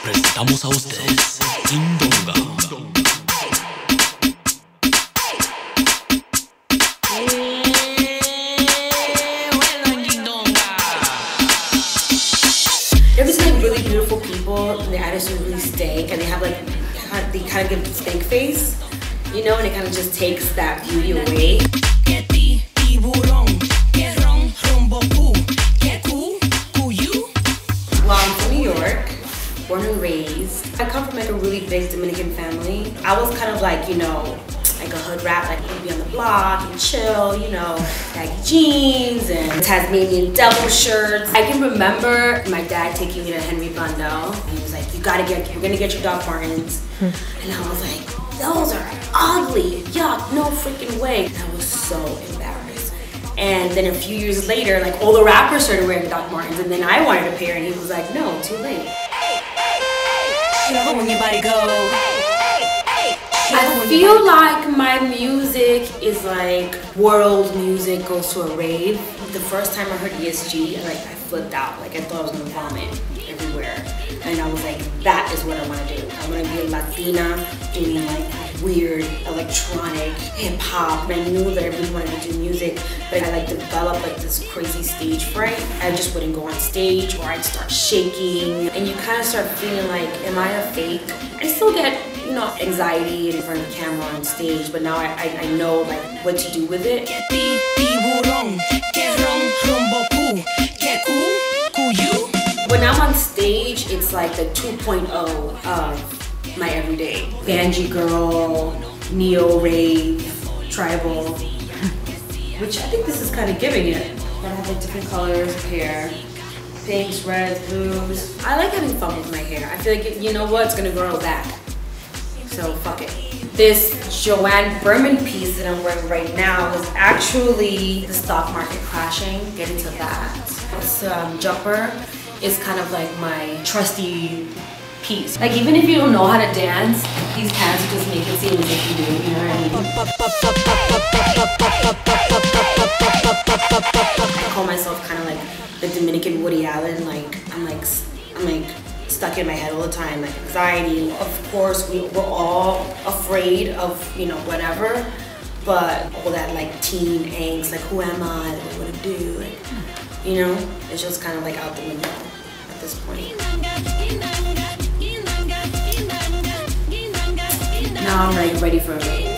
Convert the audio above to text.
presentamos a ustedes Indonga. Ever seen like really beautiful people and their attitude really stank and they have like, they kind of give the stank face, you know, and it kind of just takes that beauty away. Well, I'm from New York, born and raised. I come from like a really big Dominican family. I was kind of like, you know, like a hood rat, like you'd be on the block and chill, you know, baggy jeans and Tasmanian devil shirts. I can remember my dad taking me to Henry Blundell. He was like, you're gonna get your Doc Martens. And I was like, those are ugly, yuck, no freaking way. And I was so embarrassed. And then a few years later, like all the rappers started wearing Doc Martens and then I wanted a pair and he was like, no, too late. When your body go. I feel like my music is like world music goes to a rave. The first time I heard ESG, I flipped out. Like I thought I was gonna vomit everywhere. And I was like, that is what I wanna do. I wanna be a Latina doing like weird electronic hip hop. And I knew that I really wanted to do music, but I like developed like this crazy stage fright. I just wouldn't go on stage or I'd start shaking. And you kind of start feeling like, am I a fake? I still get, you know, anxiety in front of the camera on stage, but now I know like what to do with it. When I'm on stage, it's like the 2.0 of my everyday. Banjee girl, neo-rave, tribal, which I think this is kind of giving it. I have like different colors of hair. Pinks, reds, blues. I like having fun with my hair. I feel like, you know what, it's gonna grow back. So fuck it. This Joanne Berman piece that I'm wearing right now was actually the stock market crashing. Get into that. This jumper is kind of like my trusty piece. Like even if you don't know how to dance, these pants just make it seem as if you do, you know what I mean? I call myself kind of like the Dominican Woody Allen. Like I'm like stuck in my head all the time, like anxiety. Of course, we're all afraid of, you know, whatever, but all that like teen angst, like who am I, what do I want to do, like, you know, it's just kind of like out the window at this point. Now I'm like ready for a rave.